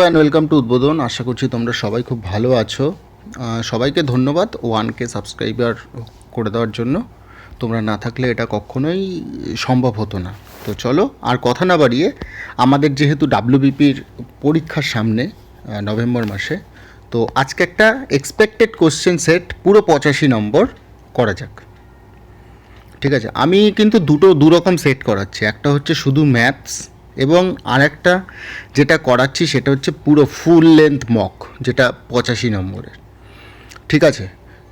And welcome to উদ্বোধন। আশা করছি তোমরা সবাই খুব ভালো আছো। সবাইকে ধন্যবাদ 1K সাবস্ক্রাইবার করে দেওয়ার জন্য। তোমরা না থাকলে এটা কখনোই সম্ভব হতো না। তো চলো আর কথা না বাড়িয়ে, আমাদের যেহেতু ডাব্লিউবিপির পরীক্ষার সামনে নভেম্বর মাসে, তো আজকে একটা এক্সপেক্টেড কোশ্চেন সেট পুরো 85 নম্বর করা যাক। ঠিক আছে, আমি কিন্তু দু রকম সেট করাচ্ছি। একটা হচ্ছে শুধু ম্যাথস, এবং আরেকটা যেটা করাচ্ছি সেটা হচ্ছে পুরো ফুল লেন্থ মক, যেটা 85 নম্বরের। ঠিক আছে,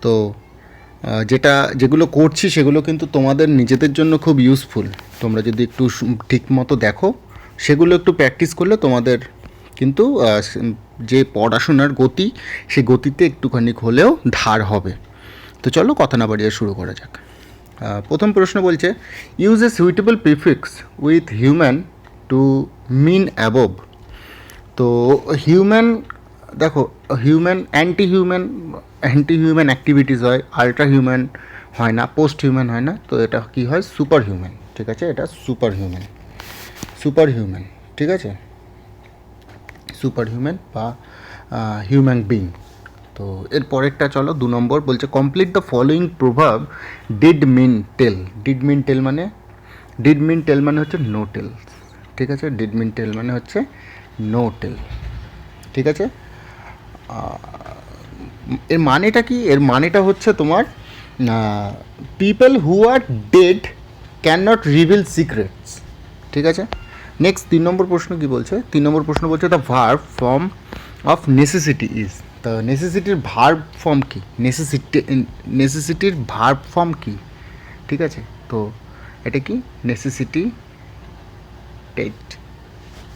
তো যেগুলো করছি সেগুলো কিন্তু তোমাদের নিজেদের জন্য খুব ইউজফুল। তোমরা যদি একটু ঠিক মতো দেখো, সেগুলো একটু প্র্যাকটিস করলে তোমাদের কিন্তু যে পড়াশোনার গতি, সেই গতিতে একটুখানি হলেও ধার হবে। তো চলো কথা না বাড়িয়ে শুরু করা যাক। প্রথম প্রশ্ন বলছে, use a suitable prefix with human to mean above. তো হিউম্যান, দেখো হিউম্যান অ্যান্টি হিউম্যান অ্যাক্টিভিটিস হয়, আলট্রা হিউম্যান হয় না, পোস্ট হিউম্যান হয় না। তো এটা কি হয়? Super human. ঠিক আছে, এটা সুপার হিউম্যান। ঠিক আছে, সুপার হিউম্যান বা হিউম্যান বিং। তো এর পরেরটা চলো, 2 নম্বর বলছে, কমপ্লিট দ্য ফলোয়িং প্রভাব ডিড মিন টেল। ডিড মিন টেল মানে হচ্ছে নো টেল। ঠিক আছে, ডিড মিন টেল মানে হচ্ছে নো টেল। ঠিক আছে, এর মানেটা কি? এর মানেটা হচ্ছে তোমার, people who are dead can not reveal secrets. ঠিক আছে, নেক্সট 3 নম্বর প্রশ্ন কি বলছে? 3 নম্বর প্রশ্ন বলছে, the verb form of necessity is. তা নেসেসিটির ভার্ব ফর্ম কি? নেসেসিটির ভার্ব ফর্ম কি? ঠিক আছে, তো এটা কি? Necessity TET.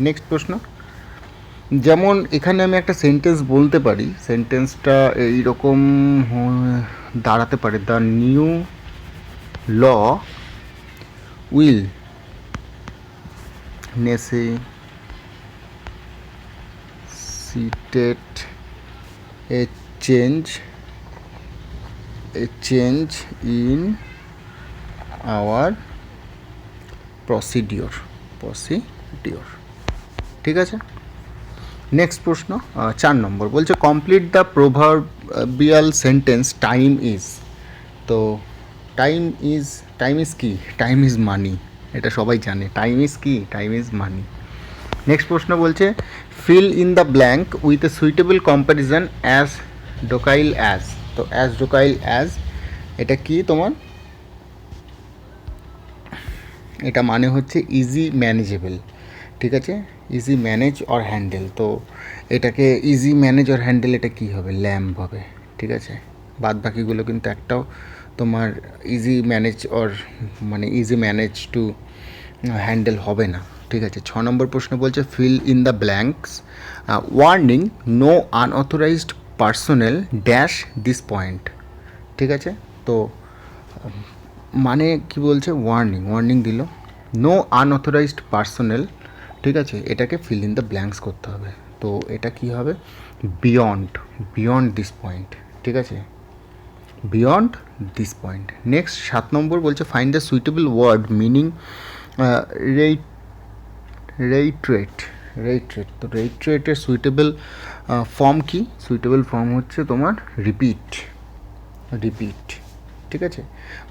নেক্সট প্রশ্ন, যেমন এখানে আমি একটা সেন্টেন্স বলতে পারি, সেন্টেন্সটা এইরকম দাঁড়াতে পারে, the new law will necessitate a change in our procedure. ঠিক আছে, নেক্সট প্রশ্ন 4 নম্বর বলছে, complete the proverbial sentence time is. তো টাইম ইজ কি? Time is money. এটা সবাই জানে, টাইম ইজ কি? Time is money. নেক্সট প্রশ্ন বলছে, fill in the blank with a suitable comparison as docile as. তো অ্যাজ ডোকাইল অ্যাজ এটা কি তোমার? এটা মানে হচ্ছে ইজি ম্যানেজেবল। ঠিক আছে, ইজি ম্যানেজ অর হ্যান্ডেল। তো এটাকে ইজি ম্যানেজ অর হ্যান্ডেল, এটা কী হবে? ল্যাম্প হবে। ঠিক আছে, বাদ বাকিগুলো কিন্তু একটাও তোমার ইজি ম্যানেজ অর মানে ইজি ম্যানেজ টু হ্যান্ডেল হবে না। ঠিক আছে, 6 নম্বর প্রশ্ন বলছে, fill in the blanks warning no unauthorised personnel dash this point. ঠিক আছে, তো মানে কি বলছে? ওয়ার্নিং দিল, নো আনঅথরাইজড পার্সোনেল। ঠিক আছে, এটাকে ফিল ইন দ্য ব্ল্যাঙ্কস করতে হবে। তো এটা কি হবে? Beyond this point. ঠিক আছে, বিয়ন্ড দিস পয়েন্ট। নেক্সট 7 নম্বর বলছে, find the suitable word meaning retreat. তো রেইট্রেটের সুইটেবল ফর্ম কি? সুইটেবল ফর্ম হচ্ছে তোমার রিপিট। ঠিক আছে,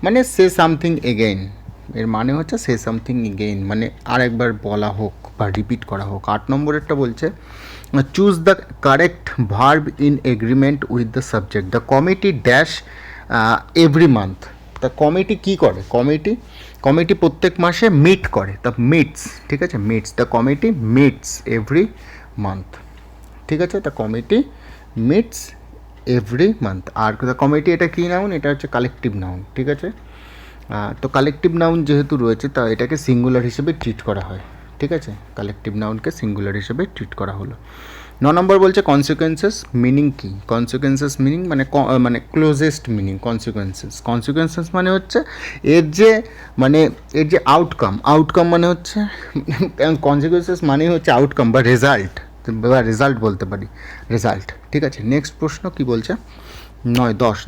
মানে সে সামথিং এগেইন। এর মানে হচ্ছে সে সামথিং এগেইন, মানে আরেকবার বলা হোক বা রিপিট করা হোক। 8 নম্বরেরটা বলছে, choose the correct verb in agreement with the subject. The committee dash every month. তা কমিটি কী করে? কমিটি প্রত্যেক মাসে মিট করে, তা মিটস। ঠিক আছে, meets, the committee meets every month. ঠিক আছে, the committee meets every month. Are the committee এটা কী নাউন? এটা হচ্ছে কালেকটিভ নাউন। ঠিক আছে, তো কালেকটিভ নাউন যেহেতু রয়েছে, তা এটাকে সিঙ্গুলার হিসেবে ট্রিট করা হয়। ঠিক আছে, কালেকটিভ নাউনকে সিঙ্গুলার হিসেবে ট্রিট করা হলো। 9 নম্বর বলছে, কনসিকুয়েন্সেস মিনিং কি? কনসিকুয়েন্সেস মিনিং মানে ক্লোজেস্ট মিনিং। কনসিকুয়েন্সেস মানে হচ্ছে এর যে আউটকাম মানে হচ্ছে কনসিকুয়েন্সেস মানে হচ্ছে আউটকাম বা রেজাল্ট বলতে পারি, রেজাল্ট। ঠিক আছে, নেক্সট প্রশ্ন কি বলছে?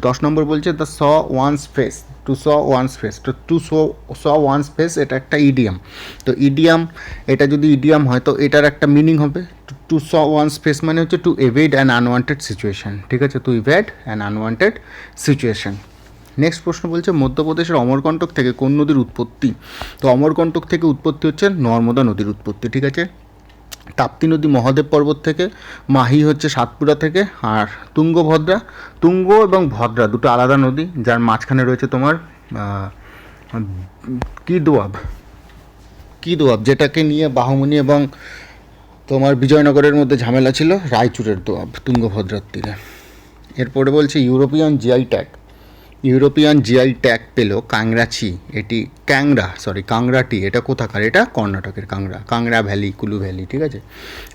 10 নম্বর বলছে, the save one's face. To save one's face, তো টু স ওয়ান্স ফেস এটা একটা ইডিয়াম। তো ইডিয়াম, এটা যদি ইডিয়াম হয় তো এটার একটা মিনিং হবে, to to save one's face মানে হচ্ছে to evade an unwanted situation, ঠিক আছে, to evade an unwanted situation. Next প্রশ্ন বলছে মধ্যপ্রদেশের অমরকণ্টক থেকে কোন নদীর উৎপত্তি? তো অমরকণ্টক থেকে উৎপত্তি হচ্ছে নর্মদা নদীর উৎপত্তি, ঠিক আছে। তাপ্তি নদী মহাদেব পর্বত থেকে, মাহি হচ্ছে সাতপুরা থেকে, আর তুঙ্গ এবং ভদ্রা দুটো আলাদা নদী, যার মাঝখানে রয়েছে তোমার কি দোয়াব, যেটাকে নিয়ে বাহুমনি এবং তোমার বিজয়নগরের মধ্যে ঝামেলা ছিল, রায়চুরের দোয়াব তুঙ্গভদ্রার তীরে। এরপরে বলছে ইউরোপিয়ান জিআই ট্যাগ পেল কাংড়াচি, এটি কাংড়াটি, এটা কোথাকার? এটা কর্ণাটকের কাংড়া ভ্যালি, কুলু ভ্যালি, ঠিক আছে।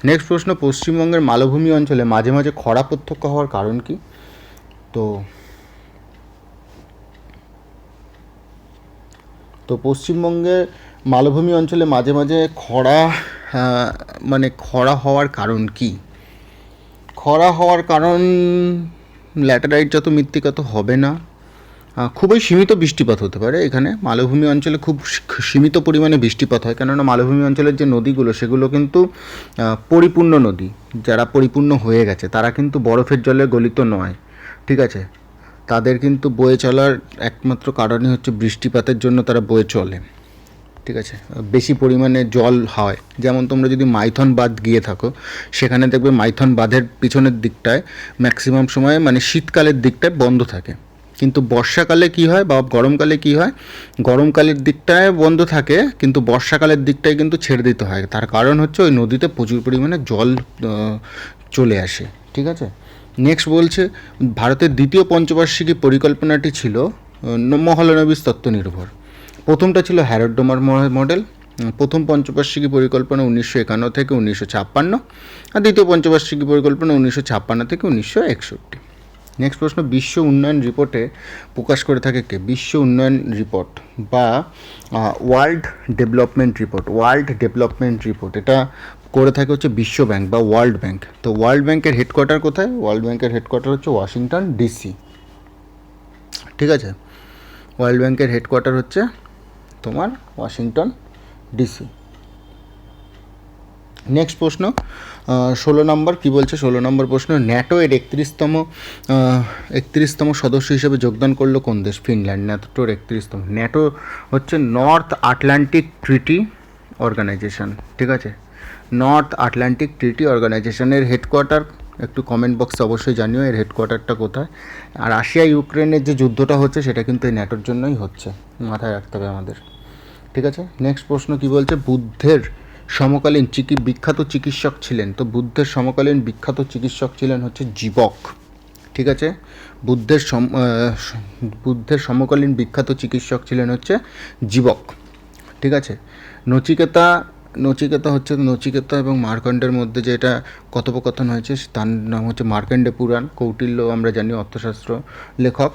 নেক্সট প্রশ্ন, পশ্চিমবঙ্গের মালভূমি অঞ্চলে মাঝে মাঝে খরা প্রত্যক্ষ হওয়ার কারণ কি? তো পশ্চিমবঙ্গের মালভূমি অঞ্চলে মাঝে মাঝে খরা হওয়ার কারণ কি? খরা হওয়ার কারণ ল্যাটেরাইট যত মৃত্তিকা তো হবে না, খুবই সীমিত বৃষ্টিপাত হতে পারে। এখানে মালভূমি অঞ্চলে খুব সীমিত পরিমাণে বৃষ্টিপাত হয়, কেননা মালভূমি অঞ্চলের যে নদীগুলো সেগুলো কিন্তু পরিপূর্ণ নদী, যারা পরিপূর্ণ হয়ে গেছে তারা কিন্তু বরফের জলে গলিত নয়, ঠিক আছে। তাদের কিন্তু বয়ে চলার একমাত্র কারণই হচ্ছে বৃষ্টিপাতের জন্য তারা বয়ে চলে, ঠিক আছে। বেশি পরিমাণে জল হয়, যেমন তোমরা যদি মাইথন বাঁধ গিয়ে থাকো, সেখানে দেখবে মাইথন বাঁধের পিছনের দিকটায় ম্যাক্সিমাম সময় মানে শীতকালের দিকটায় বন্ধ থাকে, কিন্তু বর্ষাকালে কি হয় বা গরমকালে কি হয়, গরমকালের দিকটায় বন্ধ থাকে কিন্তু বর্ষাকালের দিকটায় কিন্তু ছেড়ে দিতে হয়। তার কারণ হচ্ছে ওই নদীতে প্রচুর পরিমাণে জল চলে আসে, ঠিক আছে। নেক্সট বলছে ভারতের দ্বিতীয় পঞ্চবার্ষিকী পরিকল্পনাটি ছিল মহলানবিস তত্ত্ব নির্ভর। প্রথমটা ছিল হ্যারড ডোমার মডেল। প্রথম পঞ্চবার্ষিকী পরিকল্পনা 1951 থেকে 1956, আর দ্বিতীয় পঞ্চবার্ষিকী পরিকল্পনা 1956 থেকে 1961। নেক্সট প্রশ্ন, বিশ্ব উন্নয়ন রিপোর্টে প্রকাশ করে থাকে কে? বিশ্ব উন্নয়ন রিপোর্ট বা ওয়ার্ল্ড ডেভেলপমেন্ট রিপোর্ট, এটা করে থাকে হচ্ছে বিশ্ব ব্যাংক বা ওয়ার্ল্ড ব্যাংক। তো ওয়ার্ল্ড ব্যাংকের হেডকোয়ার্টার কোথায়? ওয়ার্ল্ড ব্যাংকের হেডকোয়ার্টার হচ্ছে ওয়াশিংটন ডিসি, ঠিক আছে। ওয়ার্ল্ড ব্যাংকের হেডকোয়ার্টার হচ্ছে তোমার ওয়াশিংটন ডিসি। নেক্সট প্রশ্ন 16 নম্বর কী বলছে? 16 নম্বর প্রশ্ন, ন্যাটো এর 31তম সদস্য হিসেবে যোগদান করলো কোন দেশ? ফিনল্যান্ড। ন্যাটোর 31তম। ন্যাটো হচ্ছে নর্থ আটলান্টিক ট্রিটি অর্গানাইজেশন, ঠিক আছে। নর্থ আটলান্টিক ট্রিটি অর্গানাইজেশনের হেডকোয়ার্টার একটু কমেন্ট বক্সে অবশ্যই জানিও এর হেডকোয়ার্টারটা কোথায়। আর রাশিয়া ইউক্রেনের যে যুদ্ধটা হচ্ছে সেটা কিন্তু এই ন্যাটোর জন্যই হচ্ছে, মাথায় রাখতে হবে আমাদের, ঠিক আছে। নেক্সট প্রশ্ন কী বলছে? বুদ্ধের সমকালীন বিখ্যাত চিকিৎসক ছিলেন। তো বুদ্ধের সমকালীন বিখ্যাত চিকিৎসক ছিলেন হচ্ছে জীবক, ঠিক আছে। বুদ্ধের সমকালীন বিখ্যাত চিকিৎসক ছিলেন হচ্ছে জীবক, ঠিক আছে। নচিকেতা এবং মার্কণ্ডের মধ্যে যেটা কথোপকথন হয়েছে তার নাম হচ্ছে মার্কণ্ডে পুরাণ। কৌটিল্য আমরা জানি অর্থশাস্ত্র লেখক,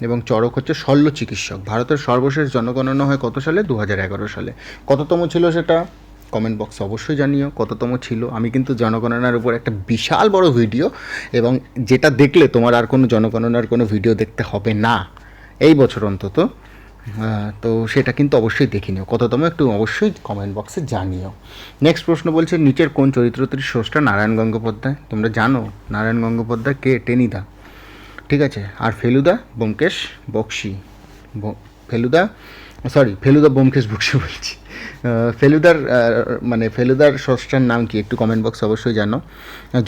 এবং চরক হচ্ছে শল্য চিকিৎসক। ভারতের সর্বশেষ জনগণনা হয় কত সালে? 2011 সালে। কততম ছিল সেটা কমেন্ট বক্সে অবশ্যই জানিও কততম ছিল। আমি কিন্তু জনগণনার উপর একটা বিশাল বড় ভিডিও, এবং যেটা দেখলে তোমার আর কোনো জনগণনার কোনো ভিডিও দেখতে হবে না এই বছর অন্তত, তো সেটা কিন্তু অবশ্যই দেখে নিও। কততম একটু অবশ্যই কমেন্ট বক্সে জানিও। নেক্সট প্রশ্ন বলছে নিচের কোন চরিত্রটির স্রষ্টা নারায়ণ গঙ্গোপাধ্যায়? তোমরা জানো নারায়ণ গঙ্গোপাধ্যায় কে? টেনিদা, ঠিক আছে। আর ফেলুদা ব্যোমকেশ বক্সী, ফেলুদা ব্যোমকেশ বক্সী বলছি। ফেলুদার স্রষ্টার নাম কি? একটু কমেন্ট বক্সে অবশ্যই জানো।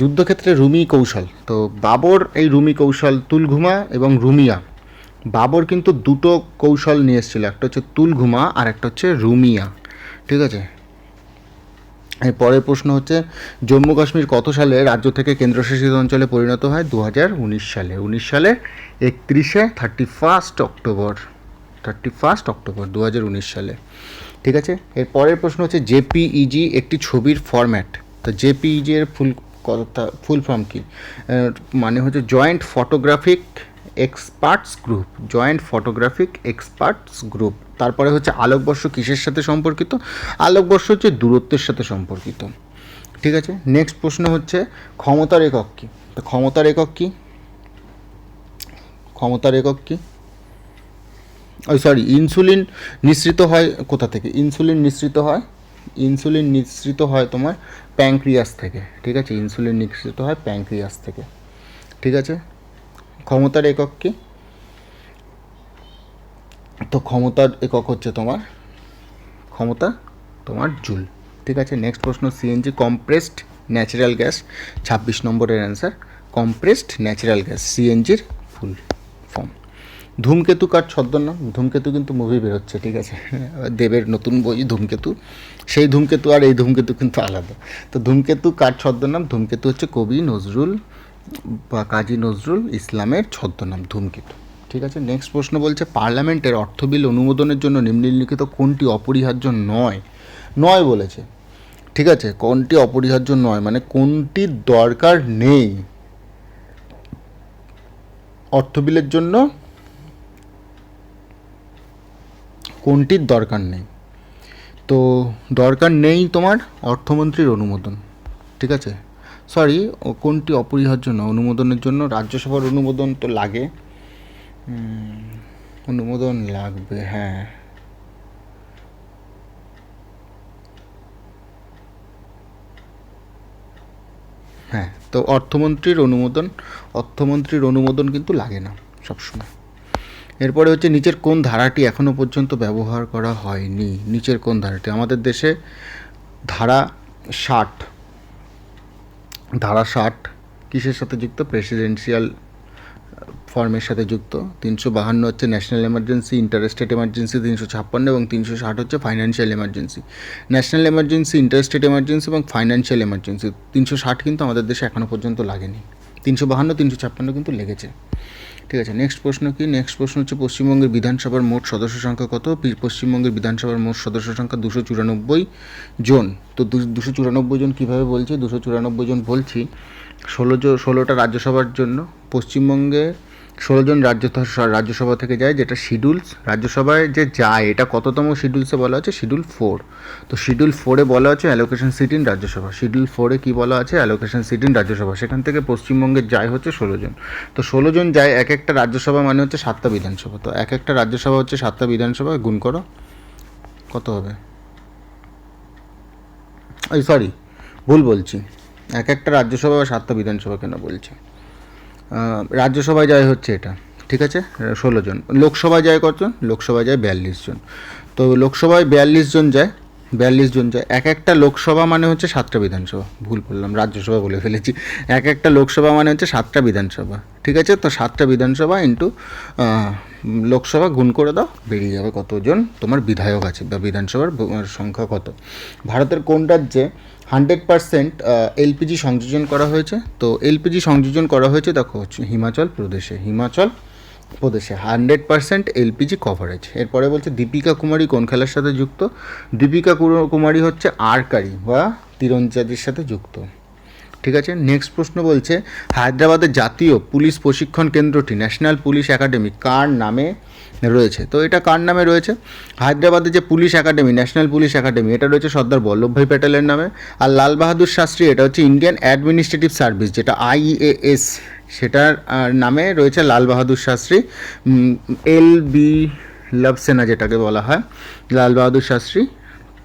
যুদ্ধক্ষেত্রে রুমি কৌশল, তো বাবর এই রুমি কৌশল তুলঘুমা এবং রুমিয়া, বাবর কিন্তু দুটো কৌশল নিয়ে এসেছিল, একটা হচ্ছে তুলঘুমা আর একটা হচ্ছে রুমিয়া, ঠিক আছে। এর পরের প্রশ্ন হচ্ছে জম্মু কাশ্মীর কত সালে রাজ্য থেকে কেন্দ্রশাসিত অঞ্চলে পরিণত হয়? 2019 সালে। 19 সালে 31 অক্টোবর 2019 সালে, ঠিক আছে। এর পরের প্রশ্ন হচ্ছে জেপিইজি একটি ছবির ফরম্যাট। তো জেপিইজি এর ফুল ফর্ম কি? মানে হচ্ছে জয়েন্ট ফটোগ্রাফিক এক্সপার্টস গ্রুপ। তারপরে হচ্ছে আলোকবর্ষ কিসের সাথে সম্পর্কিত? আলোকবর্ষ হচ্ছে দূরত্বের সাথে সম্পর্কিত, ঠিক আছে। নেক্সট প্রশ্ন হচ্ছে ক্ষমতার একক কি? তো ক্ষমতার একক কি? ইনসুলিন নিঃসৃত হয় কোথা থেকে? ইনসুলিন নিঃসৃত হয় ইনসুলিন নিঃসৃত হয় তোমার প্যাঙ্ক্রিয়াস থেকে, ঠিক আছে, ইনসুলিন নিঃসৃত হয় প্যাঙ্ক্রিয়াস থেকে, ঠিক আছে। ক্ষমতার একক কি? তো ক্ষমতার একক হচ্ছে তোমার ক্ষমতা তোমার জুল, ঠিক আছে। নেক্সট প্রশ্ন, সিএনজি কম্প্রেসড ন্যাচারাল গ্যাস, 26 নম্বরের অ্যান্সার কম্প্রেসড ন্যাচারাল গ্যাস, সিএনজির ফুল ফর্ম। ধূমকেতু কার ছদ্মনাম? ধূমকেতু কিন্তু মুভি বেরোচ্ছে, ঠিক আছে, দেবের নতুন বই ধূমকেতু, সেই ধূমকেতু আর এই ধূমকেতু কিন্তু আলাদা। তো ধূমকেতু কার ছদ্মনাম? ধূমকেতু হচ্ছে কবি নজরুল বা কাজী নজরুল ইসলামের ছদ্মনাম ধূমকেতু, ঠিক আছে। নেক্সট প্রশ্ন বলছে পার্লামেন্টের অর্থ বিল অনুমোদনের জন্য নিম্নলিখিত কোনটি অপরিহার্য নয়? নয় বলেছে, ঠিক আছে, কোনটি অপরিহার্য নয় মানে কোনটি দরকার নেই অর্থ বিলের জন্য, কোনটির দরকার নেই? তো দরকার নেই তোমার অর্থমন্ত্রীর অনুমোদন, ঠিক আছে, সরি, কোনটি অপরিহার্য নয়? অনুমোদনের জন্য রাজ্যসভার অনুমোদন তো লাগে, অনুমোদন লাগবে, হ্যাঁ, হ্যাঁ। তো অর্থমন্ত্রীর অনুমোদন কিন্তু লাগে না সবসময়। এরপরে হচ্ছে নিচের কোন ধারাটি এখনও পর্যন্ত ব্যবহার করা হয়নি? নিচের কোন ধারাটি? আমাদের দেশে ধারা 60, ধারা 60 কিসের সাথে যুক্ত? প্রেসিডেন্সিয়াল ফর্মের সাথে যুক্ত। 352 হচ্ছে ন্যাশনাল এমার্জেন্সি, ইন্টারস্টেট এমার্জেন্সি 356, এবং 360 হচ্ছে financial emergency. National emergency, interstate emergency এবং ফাইন্যান্সিয়াল এমার্জেন্সি 360 কিন্তু আমাদের দেশে এখনও পর্যন্ত লাগেনি, 352, 356 কিন্তু লেগেছে, ঠিক আছে। নেক্সট প্রশ্ন কি? নেক্সট প্রশ্ন হচ্ছে পশ্চিমবঙ্গের বিধানসভার মোট সদস্য সংখ্যা কত? পশ্চিমবঙ্গের বিধানসভার মোট সদস্য সংখ্যা 294 জন। তো 294 জন কীভাবে বলছি? 294 জন বলছি 16টা রাজ্যসভার জন্য। পশ্চিমবঙ্গে 16 জন রাজ্যসভা থেকে যায়, যেটা শিডিউলস রাজ্যসভায় যে যায় এটা কততম শিডিউলসে বলা আছে? শিডিউল 4। তো শিডিউল 4-এ বলা আছে allocation seat in Rajya Sabha. Schedule 4-এ কী বলা আছে? Allocation seat in Rajya Sabha. সেখান থেকে পশ্চিমবঙ্গের যায় হচ্ছে 16 জন। তো 16 জন যায়, এক একটা রাজ্যসভা মানে হচ্ছে 7টা বিধানসভা। তো এক একটা রাজ্যসভা হচ্ছে 7টা বিধানসভা, গুণ করো কত হবে? ওই সরি, ভুল বলছি, এক একটা রাজ্যসভা বা 7টা বিধানসভা কেন বলছি, রাজ্যসভায় যায় হচ্ছে এটা, ঠিক আছে, 16 জন। লোকসভায় যায় কতজন? লোকসভায় যায় 42 জন। তো লোকসভায় 42 জন যায়, 42 জন যায়। এক একটা লোকসভা মানে হচ্ছে 7টা বিধানসভা, ভুল বললাম, রাজ্যসভা বলে ফেলেছি। এক একটা লোকসভা মানে হচ্ছে 7টা বিধানসভা, ঠিক আছে। তো 7টা বিধানসভা ইন্টু লোকসভা গুণ করে দাও, বেরিয়ে যাবে কতজন তোমার বিধায়ক আছে বা বিধানসভার সংখ্যা কত। ভারতের কোন রাজ্যে 100% এলপিজি সংযোজন করা হয়েছে? তো এলপিজি সংযোজন করা হয়েছে দেখো হচ্ছে হিমাচল প্রদেশে। 100% এলপিজি কভারেজ। এরপরে বলছে দীপিকা কুমারী কোন খেলার সাথে যুক্ত? দীপিকা কুমারী হচ্ছে আর্কারি বা তীরন্দাজের সাথে যুক্ত, ঠিক আছে। নেক্সট প্রশ্ন বলছে হায়দ্রাবাদের জাতীয় পুলিশ প্রশিক্ষণ কেন্দ্রটি ন্যাশনাল পুলিশ একাডেমি কার নামে রয়েছে? তো এটা কার নামে রয়েছে? হায়দ্রাবাদের যে police academy, national police academy, এটা রয়েছে সর্দার বল্লভভাই প্যাটেলের নামে। আর লাল বাহাদুর শাস্ত্রী, এটা হচ্ছে ইন্ডিয়ান অ্যাডমিনিস্ট্রেটিভ সার্ভিস, যেটা IAS, সেটার নামে রয়েছে লাল বাহাদুর শাস্ত্রী, LB লবসেনা যেটাকে বলা হয়, লাল বাহাদুর শাস্ত্রী।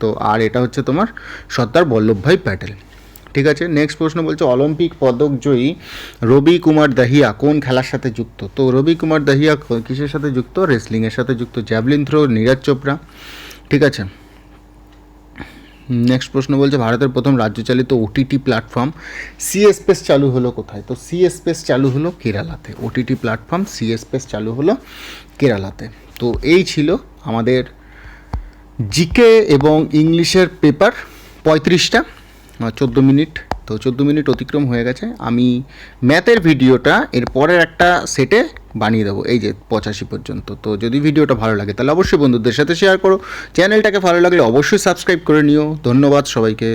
তো আর এটা হচ্ছে তোমার সর্দার বল্লভভাই প্যাটেল, ঠিক আছে। নেক্সট প্রশ্ন বলছে অলিম্পিক পদক জয়ী রবি কুমার দাহিয়া কোন খেলার সাথে যুক্ত? তো রবি কুমার দাহিয়া কিসের সাথে যুক্ত? রেসলিংয়ের সাথে যুক্ত। জ্যাভলিন থ্রো নীরজ চোপড়া, ঠিক আছে। নেক্সট প্রশ্ন বলছে ভারতের প্রথম রাজ্যচালিত OTT প্ল্যাটফর্ম সিএসপেস চালু হলো কোথায়? তো সিএসপেস চালু হলো কেরালাতে। OTT প্ল্যাটফর্ম সিএসপেস চালু হলো কেরালাতে। তো এই ছিল আমাদের জিকে এবং ইংলিশের পেপার 35টা, 14 মিনিট। তো 14 মিনিট অতিক্রম হয়ে গেছে। আমি ম্যাথের ভিডিওটা এর পরের একটা সেটে বানিয়ে দেবো, এই যে 85 পর্যন্ত। তো যদি ভিডিওটা ভালো লাগে তাহলে অবশ্যই বন্ধুদের সাথে শেয়ার করো, চ্যানেলটাকে ভালো লাগলে অবশ্যই সাবস্ক্রাইব করে নিও। ধন্যবাদ সবাইকে।